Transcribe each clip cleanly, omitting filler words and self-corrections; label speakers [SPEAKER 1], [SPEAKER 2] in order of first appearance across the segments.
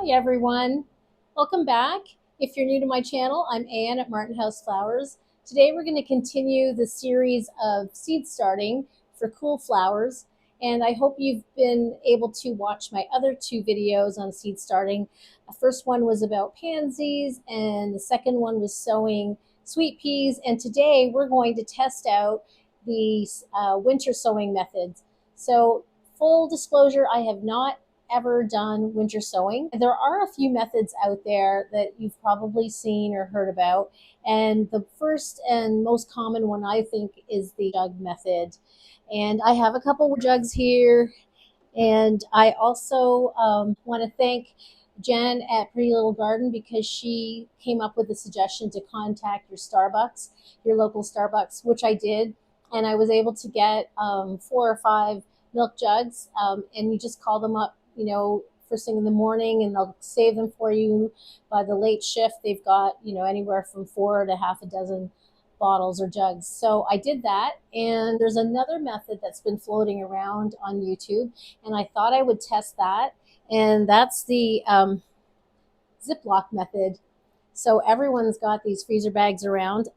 [SPEAKER 1] Hi everyone, welcome back. If you're new to my channel, I'm Anne at Martin House Flowers. Today we're going to continue the series of seed starting for Cool Flowers, and I hope you've been able to watch my other two videos on seed starting. The first one was about pansies and the second one was sowing sweet peas, and today we're going to test out the winter sowing methods. So full disclosure, I have not ever done winter sowing. There are a few methods out there that you've probably seen or heard about. And the first and most common one, I think, is the jug method. And I have a couple jugs here. And I also want to thank Jen at Pretty Little Garden because she came up with the suggestion to contact your Starbucks, your local Starbucks, which I did. And I was able to get 4 or 5 milk jugs, and you just call them up, first thing in the morning, and they'll save them for you by the late shift. They've got, anywhere from 4 to half a dozen bottles or jugs. So I did that. And there's another method that's been floating around on YouTube, and I thought I would test that. And that's the Ziploc method. So everyone's got these freezer bags around.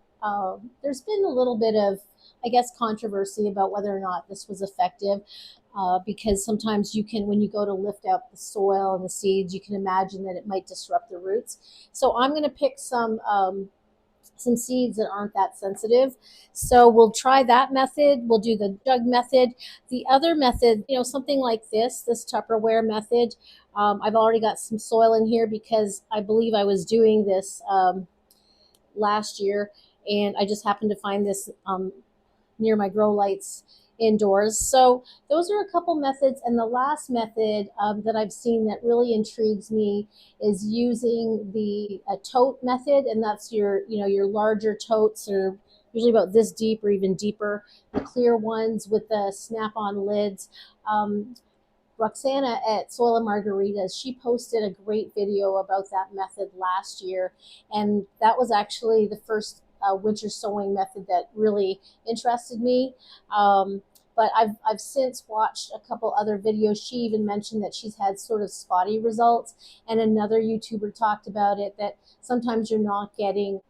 [SPEAKER 1] There's been a little bit of, I guess, controversy about whether or not this was effective, because sometimes you can, when you go to lift out the soil and the seeds, you can imagine that it might disrupt the roots. So I'm going to pick some seeds that aren't that sensitive. So we'll try that method. We'll do the jug method. The other method, something like this Tupperware method. I've already got some soil in here because I believe I was doing this last year, and I just happened to find this near my grow lights indoors. So those are a couple methods. And the last method that I've seen that really intrigues me is using the tote method. And that's your larger totes are usually about this deep or even deeper, the clear ones with the snap-on lids. Roxana at Soil and Margaritas, she posted a great video about that method last year. And that was actually the first winter sowing method that really interested me. But I've since watched a couple other videos. She even mentioned that she's had sort of spotty results. And another YouTuber talked about it, that sometimes you're not getting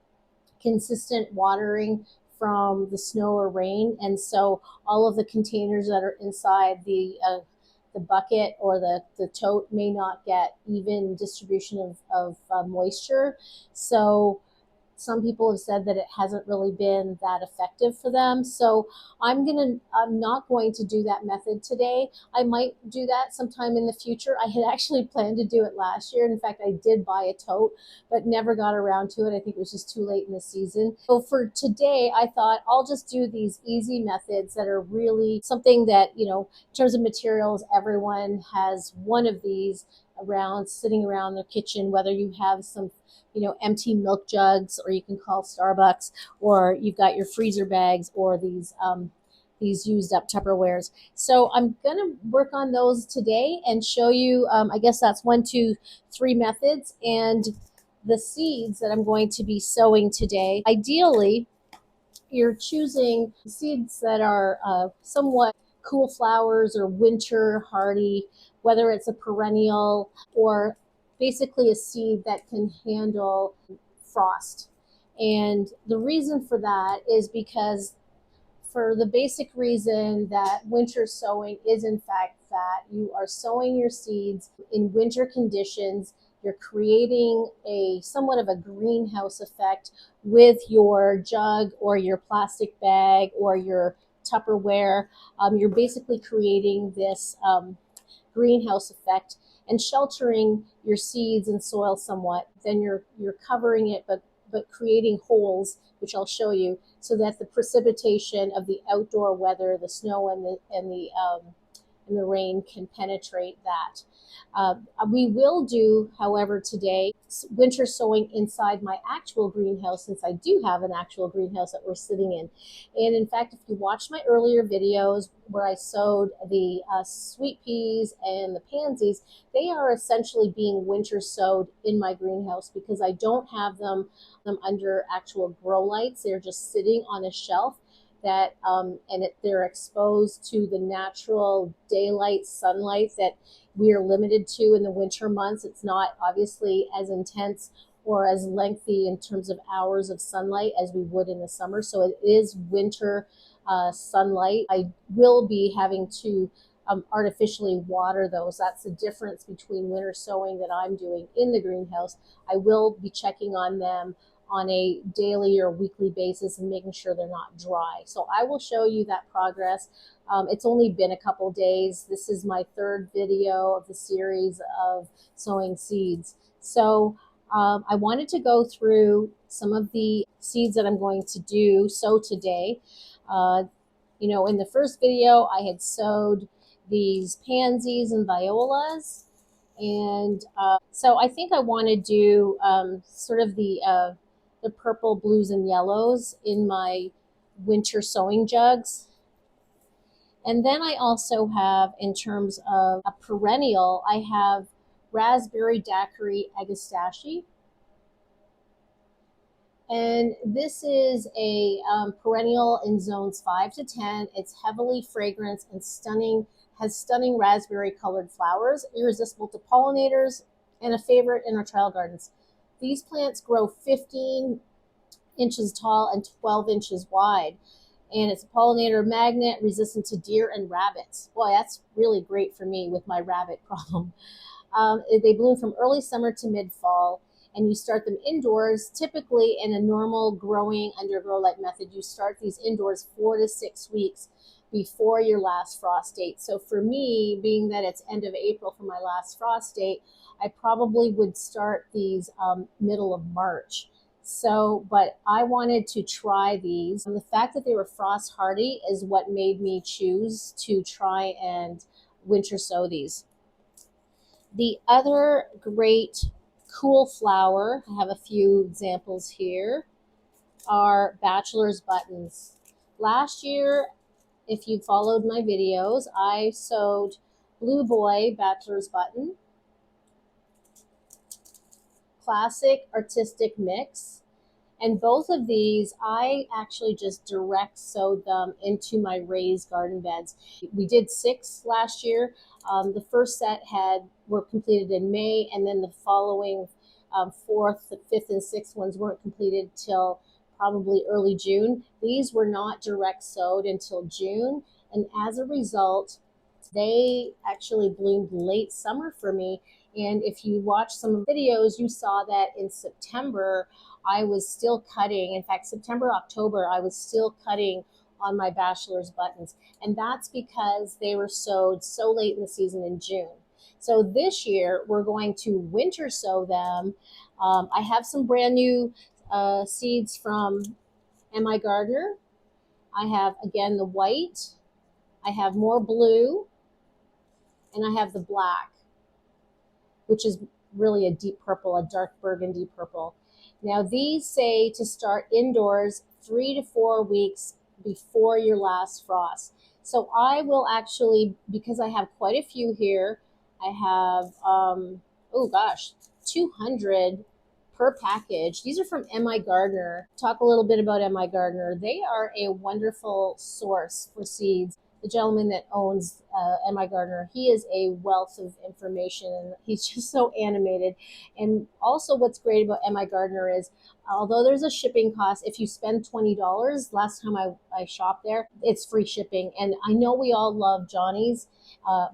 [SPEAKER 1] consistent watering from the snow or rain. And so all of the containers that are inside the bucket or the tote may not get even distribution of moisture. So some people have said that it hasn't really been that effective for them. So I'm not going to do that method today. I might do that sometime in the future. I had actually planned to do it last year. In fact, I did buy a tote, but never got around to it. I think it was just too late in the season. So for today, I thought I'll just do these easy methods that are really something that, in terms of materials, everyone has one of these around, sitting around their kitchen, whether you have some empty milk jugs, or you can call Starbucks, or you've got your freezer bags, or these used up Tupperwares. So I'm going to work on those today and show you, I guess that's 1, 2, 3 methods, and the seeds that I'm going to be sowing today. Ideally, you're choosing seeds that are somewhat cool flowers or winter hardy, whether it's a perennial or basically a seed that can handle frost. And the reason for that is because, for the basic reason that winter sowing is in fact that you are sowing your seeds in winter conditions. You're creating a somewhat of a greenhouse effect with your jug or your plastic bag or your Tupperware. You're basically creating this greenhouse effect and sheltering your seeds and soil somewhat. Then you're covering it, but creating holes, which I'll show you, so that the precipitation of the outdoor weather, the snow and the rain, can penetrate that. We will do, however, today winter sowing inside my actual greenhouse, since I do have an actual greenhouse that we're sitting in. And in fact, if you watch my earlier videos where I sowed the sweet peas and the pansies, they are essentially being winter sowed in my greenhouse because I don't have them under actual grow lights. They're just sitting on a shelf that they're exposed to the natural daylight sunlight that we are limited to in the winter months. It's not obviously as intense or as lengthy in terms of hours of sunlight as we would in the summer. So it is winter sunlight. I will be having to artificially water those. That's the difference between winter sowing that I'm doing in the greenhouse. I will be checking on them on a daily or weekly basis and making sure they're not dry. So I will show you that progress. It's only been a couple days. This is my third video of the series of sowing seeds. So I wanted to go through some of the seeds that I'm going to sow today. In the first video, I had sowed these pansies and violas, and so I think I want to do sort of the purple, blues, and yellows in my winter sowing jugs. And then I also have, in terms of a perennial, I have raspberry daiquiri agastache. And this is a perennial in zones 5 to 10. It's heavily fragrant and has stunning raspberry colored flowers, irresistible to pollinators, and a favorite in our trial gardens. These plants grow 15 inches tall and 12 inches wide. And it's a pollinator magnet, resistant to deer and rabbits. Boy, that's really great for me with my rabbit problem. They bloom from early summer to mid-fall, and you start them indoors. Typically, in a normal growing undergrow light method, you start these indoors 4 to 6 weeks before your last frost date. So for me, being that it's end of April for my last frost date, I probably would start these middle of March. So, but I wanted to try these. And the fact that they were frost hardy is what made me choose to try and winter sow these. The other great cool flower, I have a few examples here, are bachelor's buttons. Last year, if you followed my videos, I sowed Blue Boy bachelor's button, classic artistic mix, and both of these I actually just direct sowed them into my raised garden beds. We did 6 last year. The first set were completed in May, and then the following 4th, the 5th, and 6th ones weren't completed till probably early June. These were not direct sowed until June, and as a result, they actually bloomed late summer for me. And if you watch some videos, you saw that in September, I was still cutting. In fact, September, October, I was still cutting on my bachelor's buttons. And that's because they were sowed so late in the season in June. So this year, we're going to winter sow them. I have some brand new seeds from M.I. Gardner. I have, again, the white. I have more blue. And I have the black, which is really a deep purple, a dark burgundy purple. Now these say to start indoors 3 to 4 weeks before your last frost. So I will actually, because I have quite a few here, I have, 200 per package. These are from M.I. Gardner. Talk a little bit about M.I. Gardner. They are a wonderful source for seeds. The gentleman that owns M.I. Gardner, he is a wealth of information, and he's just so animated. And also what's great about M.I. Gardner is, although there's a shipping cost, if you spend $20, last time I shopped there, it's free shipping. And I know we all love Johnny's,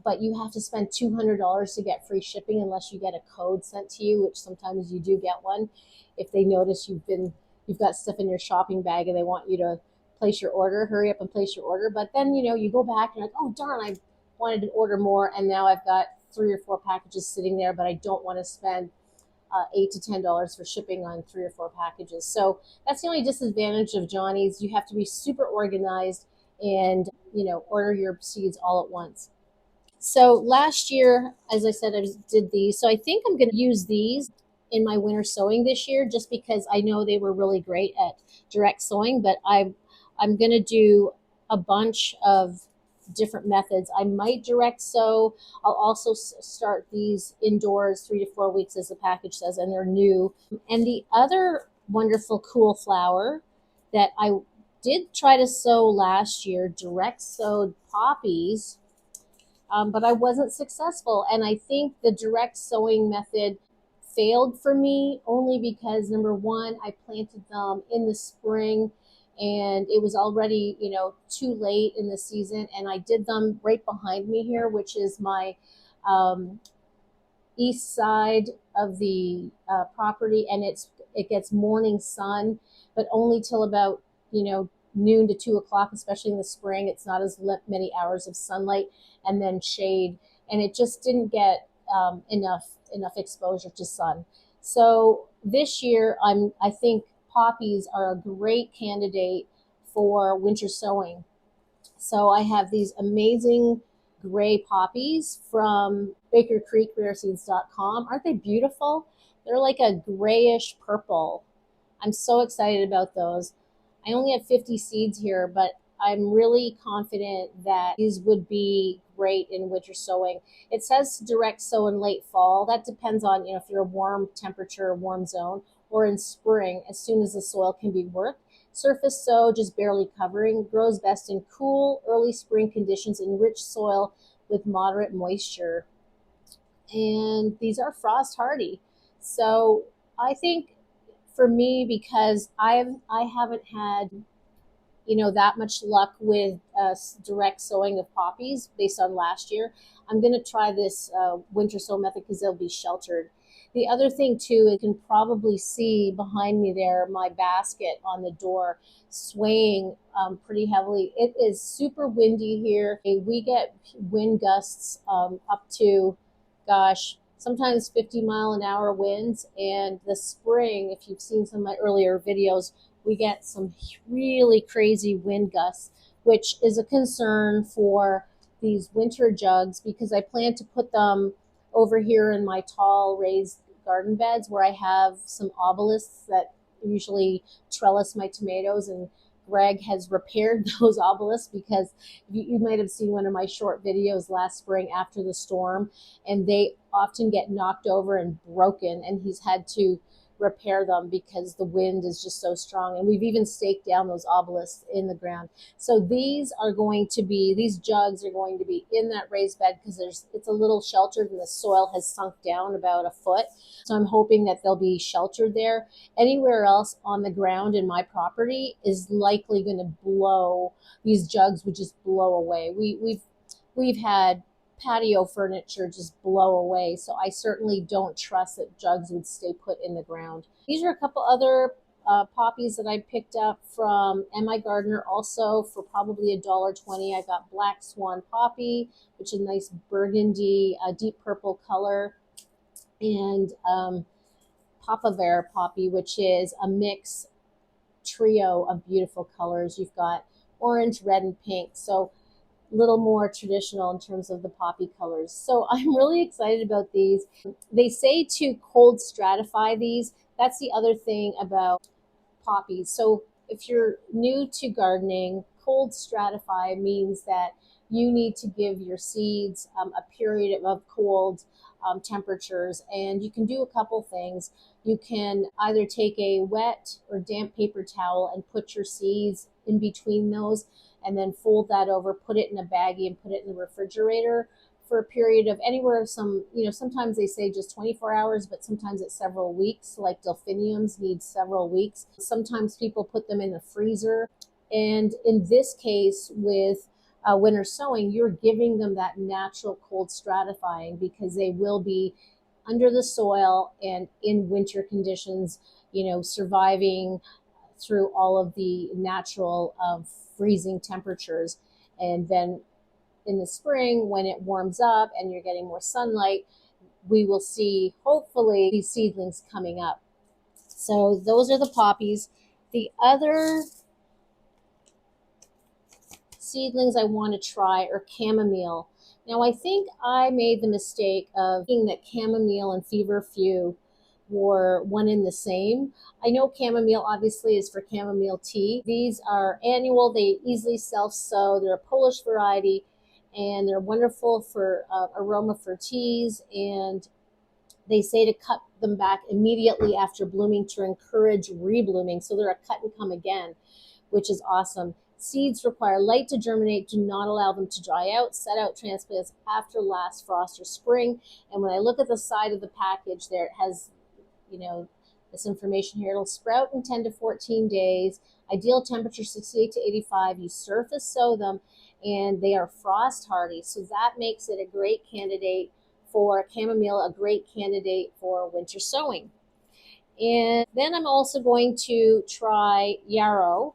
[SPEAKER 1] but you have to spend $200 to get free shipping unless you get a code sent to you, which sometimes you do get one. If they notice you've got stuff in your shopping bag and they want you to place your order, hurry up and place your order. But then, you go back and you're like, oh, darn, I wanted to order more, and now I've got 3 or 4 packages sitting there, but I don't want to spend $8 to $10 for shipping on 3 or 4 packages. So that's the only disadvantage of Johnny's. You have to be super organized and, order your seeds all at once. So last year, as I said, I did these. So I think I'm going to use these in my winter sowing this year, just because I know they were really great at direct sowing, but I'm going to do a bunch of different methods. I might direct sow. I'll also start these indoors 3 to 4 weeks, as the package says, and they're new. And the other wonderful cool flower that I did try to sow last year, direct sowed poppies, but I wasn't successful. And I think the direct sowing method failed for me only because number one, I planted them in the spring and it was already, too late in the season. And I did them right behind me here, which is my um, east side of the property, and it gets morning sun, but only till about noon to 2 o'clock, especially in the spring. It's not as many hours of sunlight, and then shade, and it just didn't get enough exposure to sun. So this year, I think poppies are a great candidate for winter sowing. So I have these amazing gray poppies from bakercreekrareseeds.com. Aren't they beautiful? They're like a grayish purple. I'm so excited about those. I only have 50 seeds here, but I'm really confident that these would be great in winter sowing. It says direct sow in late fall. That depends on, if you're a warm temperature, warm zone, or in spring, as soon as the soil can be worked. Surface sow, just barely covering, grows best in cool, early spring conditions in rich soil with moderate moisture. And these are frost hardy. So I think for me, because I haven't had that much luck with direct sowing of poppies based on last year, I'm going to try this winter sow method because they'll be sheltered. The other thing too, you can probably see behind me there my basket on the door swaying pretty heavily. It is super windy here. We get wind gusts up to, gosh, sometimes 50-mile-an-hour winds. And the spring, if you've seen some of my earlier videos, we get some really crazy wind gusts, which is a concern for these winter jugs because I plan to put them over here in my tall raised garden beds where I have some obelisks that usually trellis my tomatoes, and Greg has repaired those obelisks because you might have seen one of my short videos last spring after the storm, and they often get knocked over and broken, and he's had to repair them because the wind is just so strong. And we've even staked down those obelisks in the ground. So these jugs are going to be in that raised bed because it's a little sheltered and the soil has sunk down about a foot. So I'm hoping that they'll be sheltered there. Anywhere else on the ground in my property is likely going to blow. These jugs would just blow away. We've had patio furniture just blow away. So I certainly don't trust that jugs would stay put in the ground. These are a couple other poppies that I picked up from Mi Gardener also for probably $1.20. I got Black Swan Poppy, which is a nice burgundy, deep purple color, and Papaver Poppy, which is a mix trio of beautiful colors. You've got orange, red, and pink. So little more traditional in terms of the poppy colors. So I'm really excited about these. They say to cold stratify these. That's the other thing about poppies. So if you're new to gardening, cold stratify means that you need to give your seeds a period of cold temperatures, and you can do a couple things. You can either take a wet or damp paper towel and put your seeds in between those, and then fold that over, put it in a baggie, and put it in the refrigerator for a period of anywhere sometimes they say just 24 hours, but sometimes it's several weeks. Like delphiniums need several weeks. Sometimes people put them in the freezer. And in this case, with winter sowing, you're giving them that natural cold stratifying because they will be under the soil and in winter conditions, surviving through all of the natural freezing temperatures. And then in the spring, when it warms up and you're getting more sunlight, we will see hopefully these seedlings coming up. So those are the poppies. The other seedlings I want to try are chamomile. Now I think I made the mistake of thinking that chamomile and feverfew were one in the same. I know chamomile obviously is for chamomile tea. These are annual. They easily self-sow. They're a Polish variety, and they're wonderful for aroma for teas. And they say to cut them back immediately after blooming to encourage reblooming. So they're a cut and come again, which is awesome. Seeds require light to germinate. Do not allow them to dry out. Set out transplants after last frost or spring. And when I look at the side of the package there, it has, you know, this information here. It'll sprout in 10 to 14 days. Ideal temperature 68 to 85. You surface sow them, and they are frost hardy. So that makes it a great candidate for chamomile, a great candidate for winter sowing. And then I'm also going to try yarrow,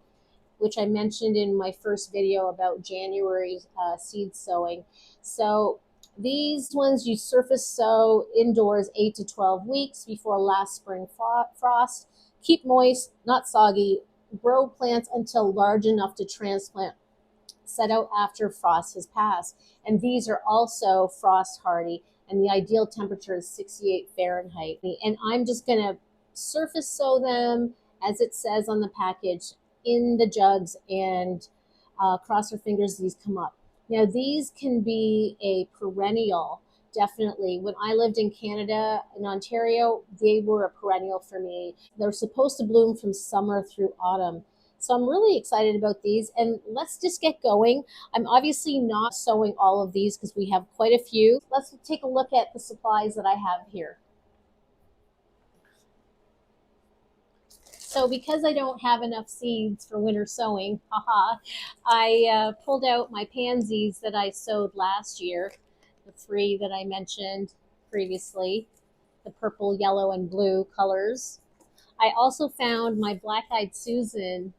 [SPEAKER 1] which I mentioned in my first video about January seed sowing. So these ones you surface sow indoors 8 to 12 weeks before last spring frost. Keep moist, not soggy. Grow plants until large enough to transplant. Set out after frost has passed. And these are also frost hardy, and the ideal temperature is 68 Fahrenheit. And I'm just going to surface sow them, as it says on the package, in the jugs, and cross your fingers these come up. Now, these can be a perennial, definitely. When I lived in Canada, in Ontario, they were a perennial for me. They're supposed to bloom from summer through autumn. So I'm really excited about these, and let's just get going. I'm obviously not sowing all of these because we have quite a few. Let's take a look at the supplies that I have here. So because I don't have enough seeds for winter sowing, I pulled out my pansies that I sowed last year, the 3 that I mentioned previously, the purple, yellow, and blue colors. I also found my black-eyed Susan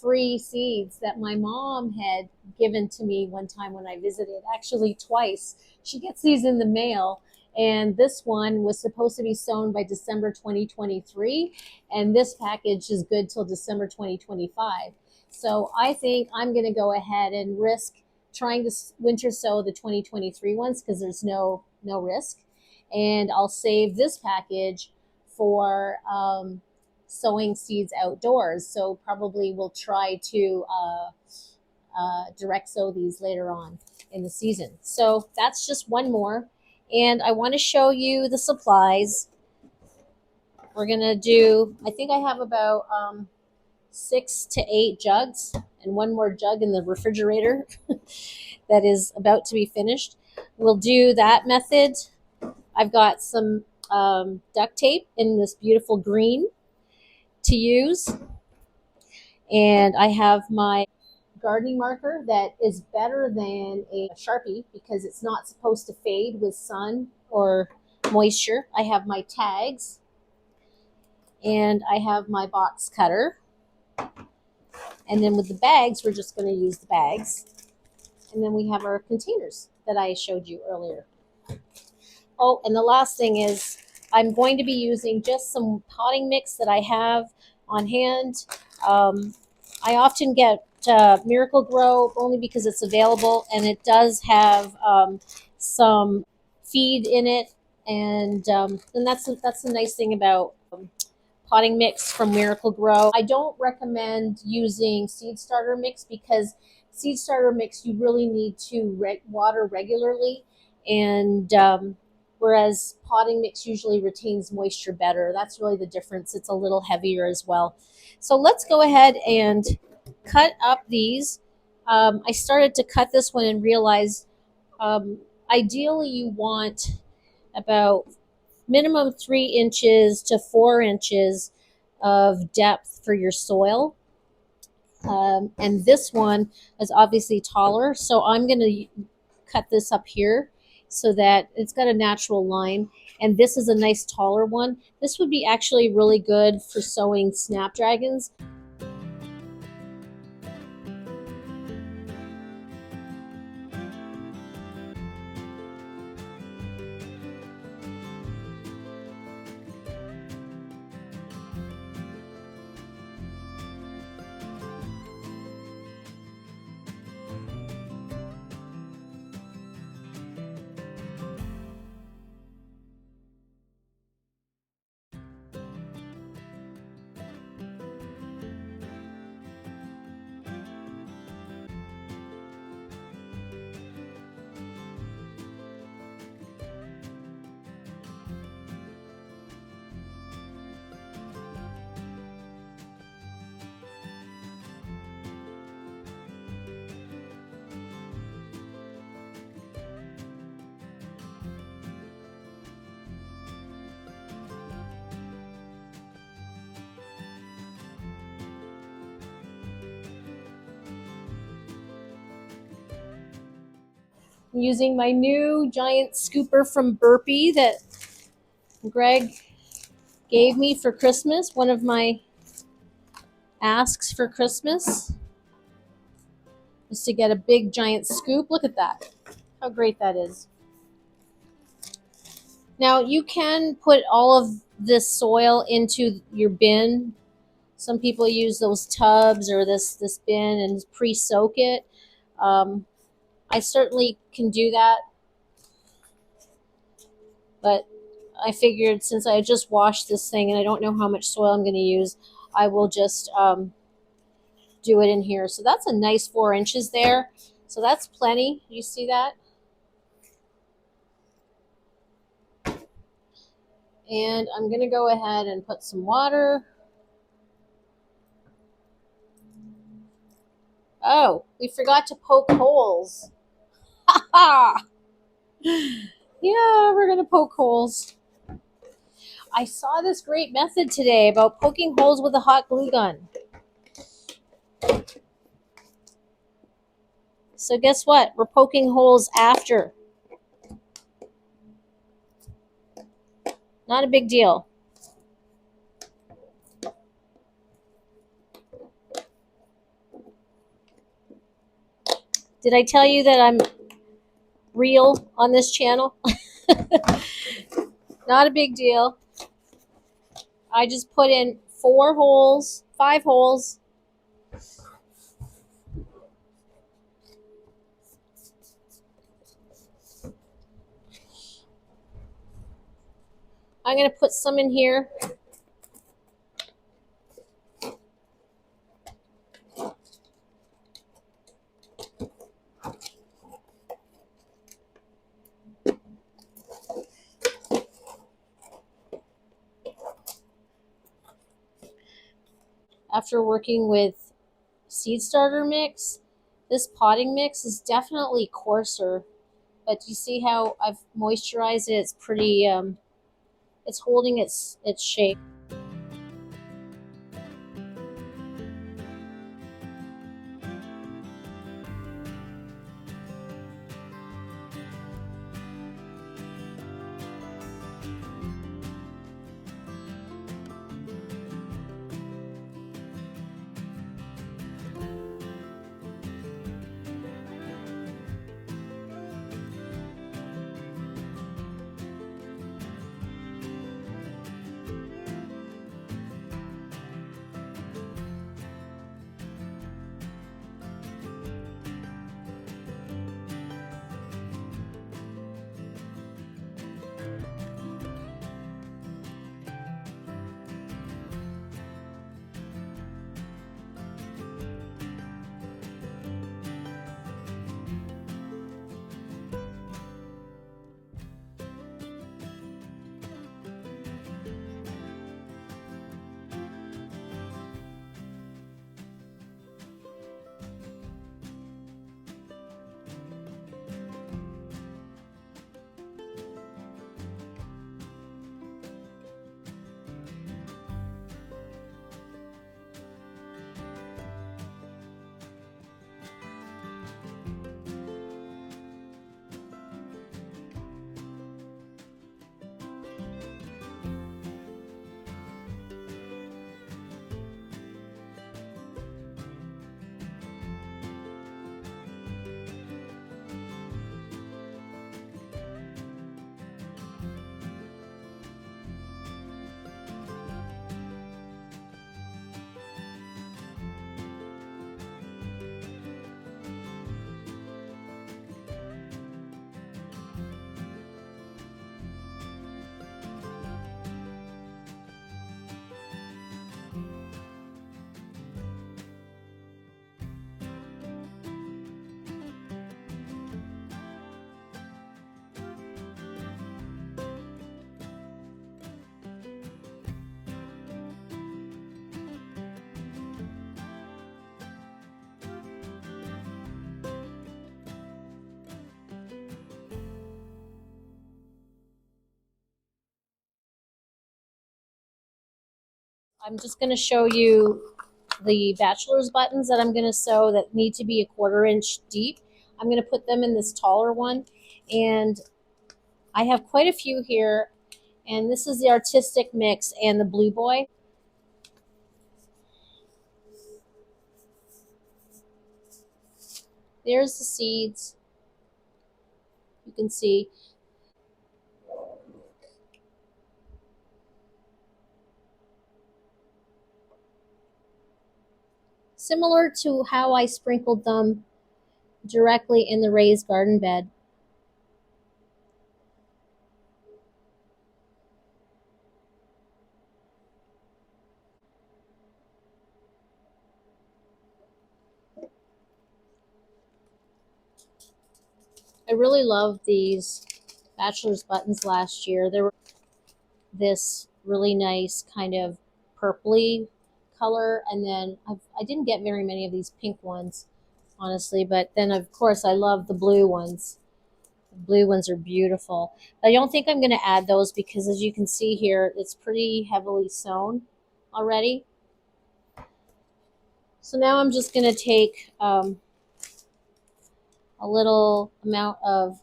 [SPEAKER 1] free seeds that my mom had given to me one time when I visited, actually twice. She gets these in the mail, and this one was supposed to be sown by December 2023, and this package is good till December 2025. So I think I'm going to go ahead and risk trying to winter sow the 2023 ones because there's no risk, and I'll save this package for sowing seeds outdoors. So probably we'll try to direct sow these later on in the season. So that's just one more. And I want to show you the supplies. We're going to do, I think I have about 6 to 8 jugs and one more jug in the refrigerator that is about to be finished. We'll do that method. I've got some duct tape in this beautiful green to use, and I have my gardening marker that is better than a Sharpie because it's not supposed to fade with sun or moisture. I have my tags, and I have my box cutter, and then with the bags we're just going to use the bags, and then we have our containers that I showed you earlier. Oh, and the last thing is I'm going to be using just some potting mix that I have on hand. I often get Miracle Grow only because it's available, and it does have some feed in it, and that's the nice thing about potting mix from Miracle Grow. I don't recommend using seed starter mix because seed starter mix you really need to water regularly, and whereas potting mix usually retains moisture better. That's really the difference. It's a little heavier as well. So let's go ahead and cut up these. I started to cut this one and realized ideally you want about minimum 3 inches to 4 inches of depth for your soil. And this one is obviously taller, so I'm going to cut this up here so that it's got a natural line. And this is a nice taller one. This would be actually really good for sowing snapdragons. I'm using my new giant scooper from Burpee that Greg gave me for Christmas, one of my asks for Christmas is to get a big giant scoop. Look at that. How great that is. Now you can put all of this soil into your bin. Some people use those tubs or this bin and pre-soak it. I certainly can do that, but I figured since I just washed this thing and I don't know how much soil I'm going to use, I will just do it in here. So that's a nice 4 inches there. So that's plenty. You see that? And I'm going to go ahead and put some water. Oh, we forgot to poke holes. Ha ha! Yeah, we're going to poke holes. I saw this great method today about poking holes with a hot glue gun. So guess what? We're poking holes after. Not a big deal. Did I tell you that I'm real on this channel? Not a big deal. I just put in 4 holes, 5 holes. I'm going to put some in here. After working with seed starter mix, this potting mix is definitely coarser, but you see how I've moisturized it? It's pretty, it's holding its shape. I'm just going to show you the bachelor's buttons that I'm going to sew that need to be a 1/4 inch deep. I'm going to put them in this taller one. And I have quite a few here. And this is the artistic mix and the blue boy. There's the seeds. You can see. Similar to how I sprinkled them directly in the raised garden bed. I really love these bachelor's buttons last year. They were this really nice kind of purpley color, and then I didn't get very many of these pink ones, honestly, but then of course I love the blue ones. The blue ones are beautiful. But I don't think I'm going to add those because, as you can see here, it's pretty heavily sown already. So now I'm just going to take a little amount of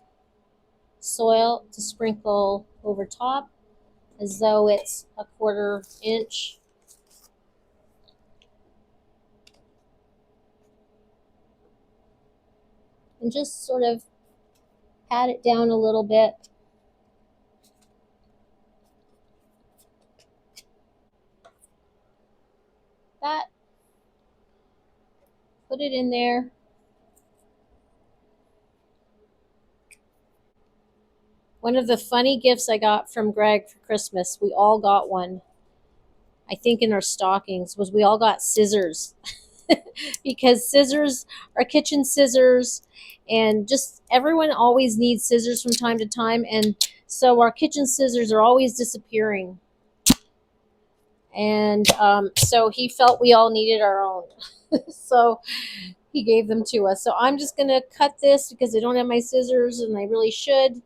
[SPEAKER 1] soil to sprinkle over top as though it's a 1/4 inch. And just sort of pat it down a little bit. That, put it in there. One of the funny gifts I got from Greg for Christmas, we all got one, I think in our stockings, was we all got scissors. Because scissors are kitchen scissors, and just everyone always needs scissors from time to time, and so our kitchen scissors are always disappearing. And so he felt we all needed our own. So he gave them to us. So I'm just going to cut this because I don't have my scissors and I really should.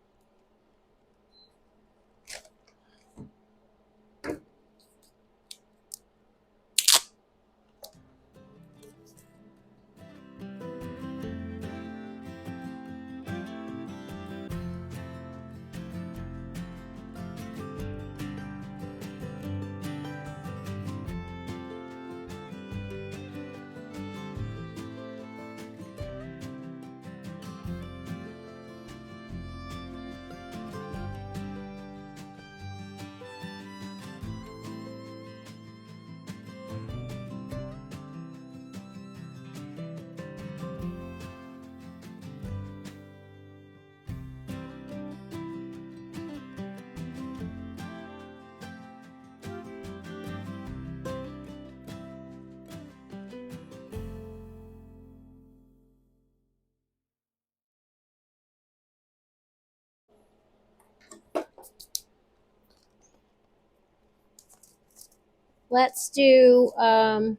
[SPEAKER 1] Let's do, I'm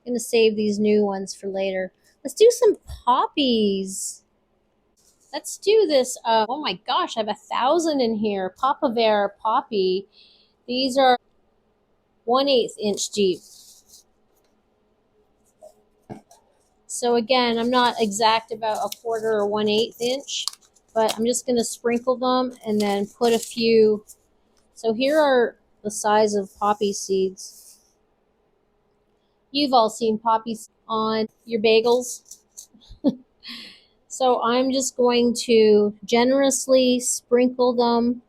[SPEAKER 1] going to save these new ones for later. Let's do some poppies. Let's do this. Oh my gosh, I have 1,000 in here. Papaver poppy. These are 1/8 inch deep. So again, I'm not exact about a 1/4 or 1/8 inch, but I'm just going to sprinkle them and then put a few. So here are the size of poppy seeds. You've all seen poppy seeds on your bagels. So I'm just going to generously sprinkle them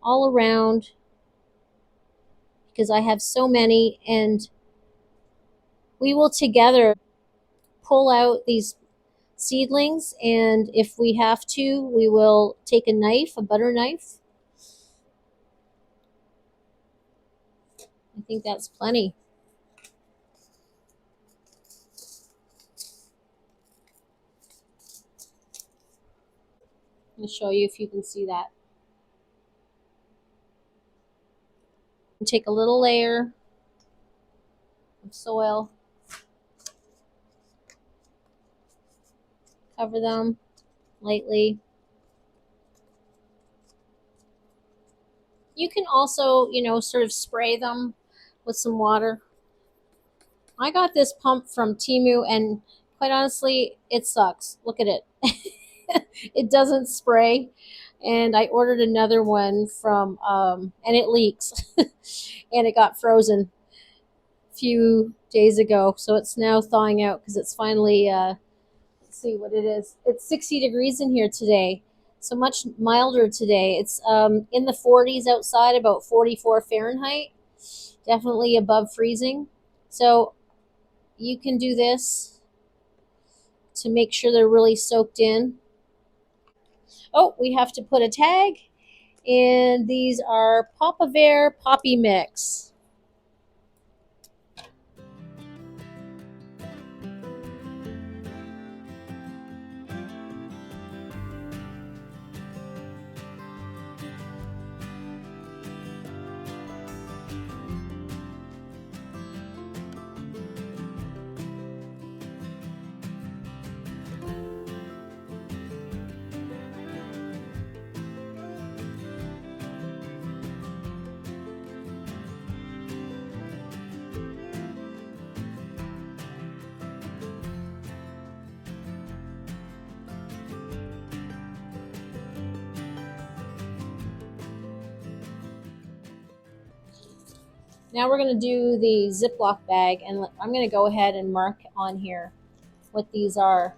[SPEAKER 1] all around because I have so many, and we will together pull out these seedlings, and if we have to, we will take a knife, a butter knife. I think that's plenty. I'll show you if you can see that. Take a little layer of soil, cover them lightly. You can also, sort of spray them with some water. I got this pump from Temu, and quite honestly, it sucks. Look at it. It doesn't spray. And I ordered another one from, and it leaks. And it got frozen a few days ago. So it's now thawing out because it's finally, let's see what it is. It's 60 degrees in here today. So much milder today. It's in the 40s outside, about 44 Fahrenheit. Definitely above freezing. So you can do this to make sure they're really soaked in. Oh, we have to put a tag. And these are Papa Bear Poppy Mix. Now we're going to do the Ziploc bag, and I'm going to go ahead and mark on here what these are.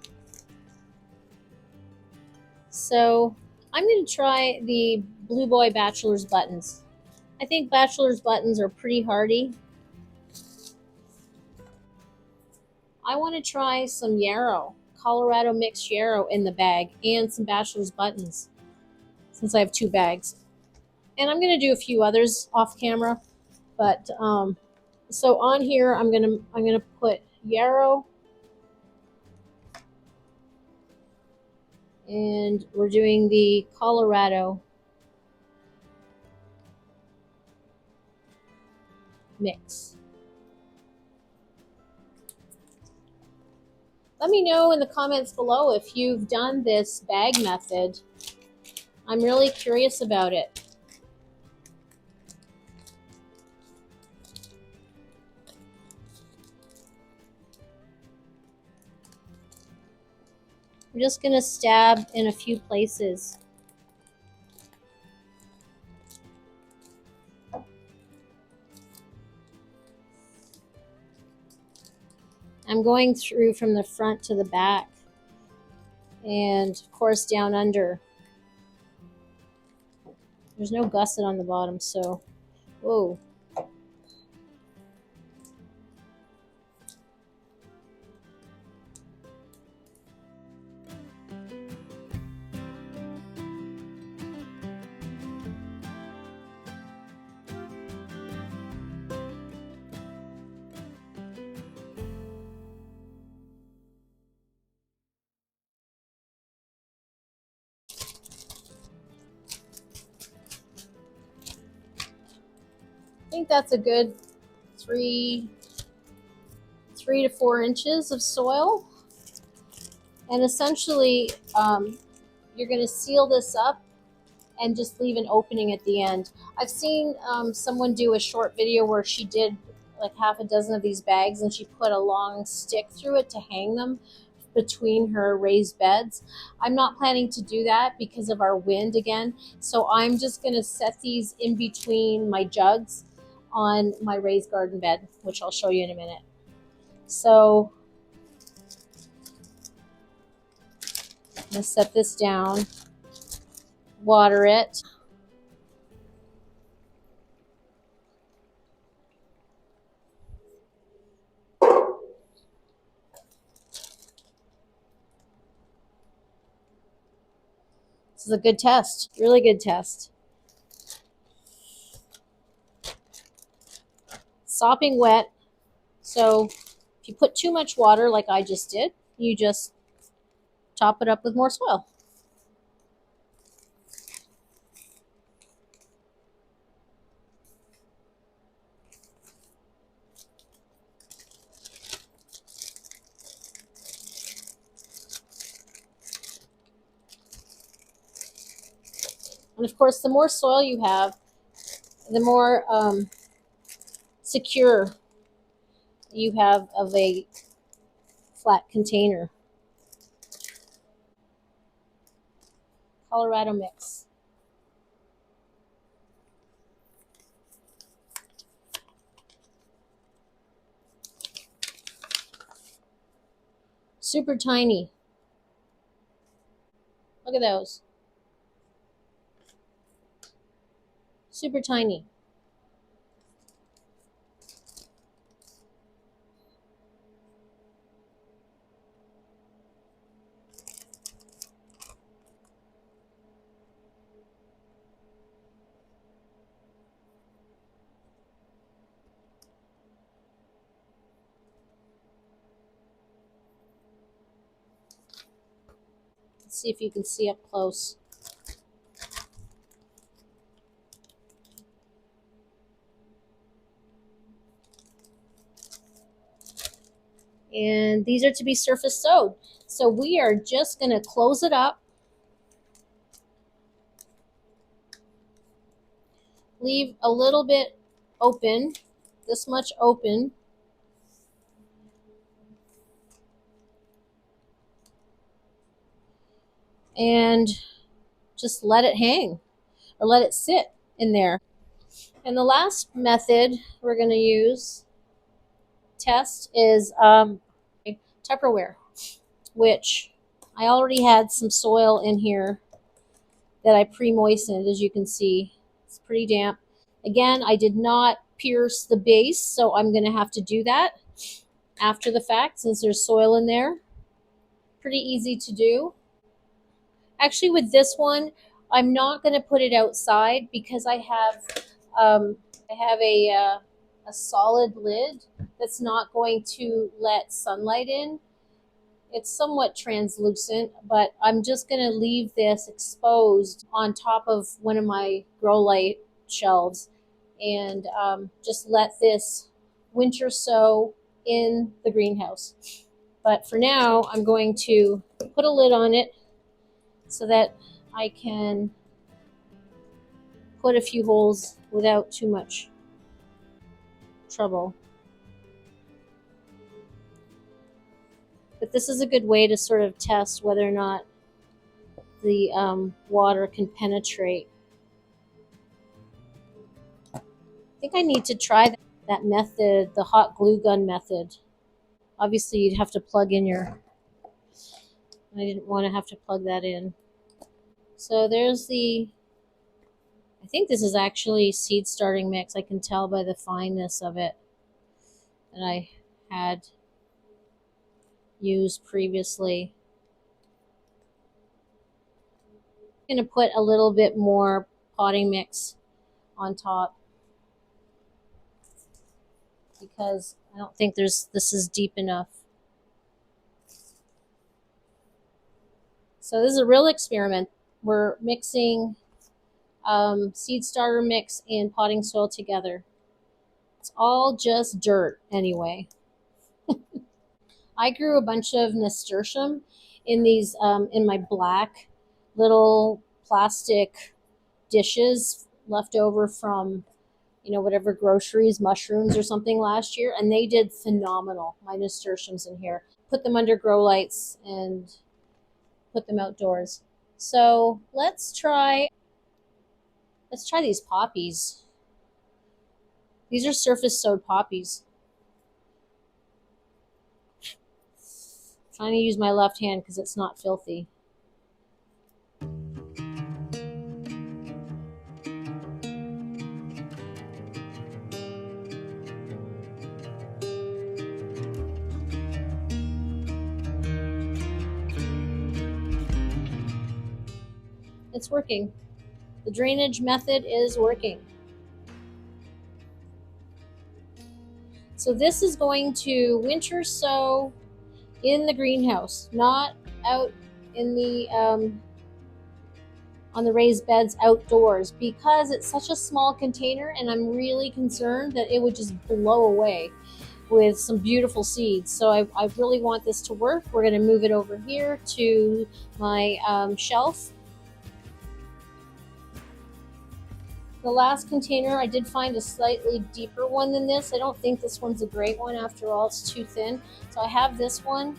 [SPEAKER 1] So I'm going to try the Blue Boy Bachelor's Buttons. I think Bachelor's Buttons are pretty hardy. I want to try some yarrow, Colorado mixed yarrow in the bag, and some Bachelor's Buttons, since I have 2 bags. And I'm going to do a few others off camera, but so on here I'm gonna put yarrow, and we're doing the Colorado mix. Let me know in the comments below if you've done this bag method. I'm really curious about it. I'm just going to stab in a few places. I'm going through from the front to the back, and of course down under. There's no gusset on the bottom, so whoa. I think that's a good 3 to 4 inches of soil. And essentially, you're going to seal this up and just leave an opening at the end. I've seen someone do a short video where she did like half a dozen of these bags, and she put a long stick through it to hang them between her raised beds. I'm not planning to do that because of our wind again. So I'm just going to set these in between my jugs on my raised garden bed, which I'll show you in a minute. So I'm going to set this down, water it. This is a good test, really good test. Sopping wet. So if you put too much water like I just did, you just top it up with more soil. And of course, the more soil you have, the more secure you have of a flat container. Colorado mix. Super tiny. Look at those. Super tiny. Let's see if you can see up close. And these are to be surface sowed. So we are just going to close it up. Leave a little bit open, this much open. And just let it hang or let it sit in there. And the last method we're going to use, test, is Tupperware, which I already had some soil in here that I pre-moistened, as you can see. It's pretty damp. Again, I did not pierce the base, so I'm going to have to do that after the fact since there's soil in there. Pretty easy to do. Actually, with this one, I'm not going to put it outside because I have a solid lid that's not going to let sunlight in. It's somewhat translucent, but I'm just going to leave this exposed on top of one of my grow light shelves and just let this winter sow in the greenhouse. But for now, I'm going to put a lid on it so that I can put a few holes without too much trouble. But this is a good way to sort of test whether or not the water can penetrate. I think I need to try that method, the hot glue gun method. Obviously, you'd have to plug in your... I didn't want to have to plug that in. So there's the... I think this is actually seed starting mix. I can tell by the fineness of it that I had used previously. I'm going to put a little bit more potting mix on top because I don't think this is deep enough. So this is a real experiment. We're mixing seed starter mix and potting soil together. It's all just dirt anyway. I grew a bunch of nasturtium in these in my black little plastic dishes left over from whatever groceries, mushrooms or something last year, and they did phenomenal. My nasturtiums in here. Put them under grow lights and put them outdoors. So let's try these poppies. These are surface sowed poppies. I'm trying to use my left hand because it's not filthy. It's working. The drainage method is working. So this is going to winter sow in the greenhouse, not out in the on the raised beds outdoors, because it's such a small container and I'm really concerned that it would just blow away with some beautiful seeds. So I really want this to work. We're going to move it over here to my shelf. The last container, I did find a slightly deeper one than this. I don't think this one's a great one after all. It's too thin. So I have this one.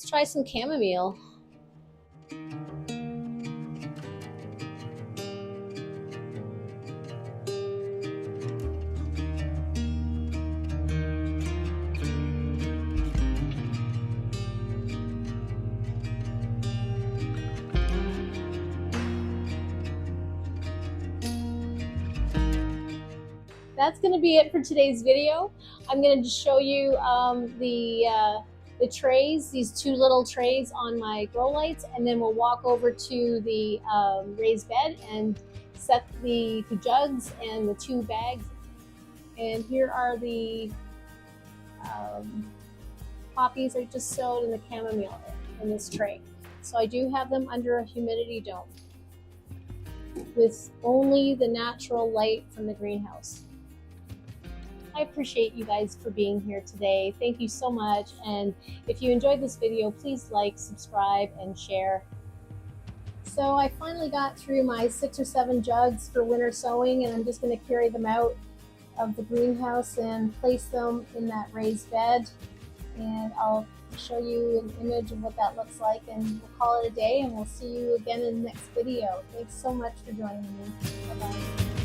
[SPEAKER 1] Let's try some chamomile. That's going to be it for today's video. I'm going to just show you the trays, these two little trays on my grow lights, and then we'll walk over to the raised bed and set the jugs and the two bags. And here are the poppies I just sowed in the chamomile in this tray. So I do have them under a humidity dome with only the natural light from the greenhouse. I appreciate you guys for being here today. Thank you so much. And if you enjoyed this video, please like, subscribe, and share. So I finally got through my 6 or 7 jugs for winter sowing, and I'm just going to carry them out of the greenhouse and place them in that raised bed. And I'll show you an image of what that looks like, and we'll call it a day, and we'll see you again in the next video. Thanks so much for joining me. Bye-bye.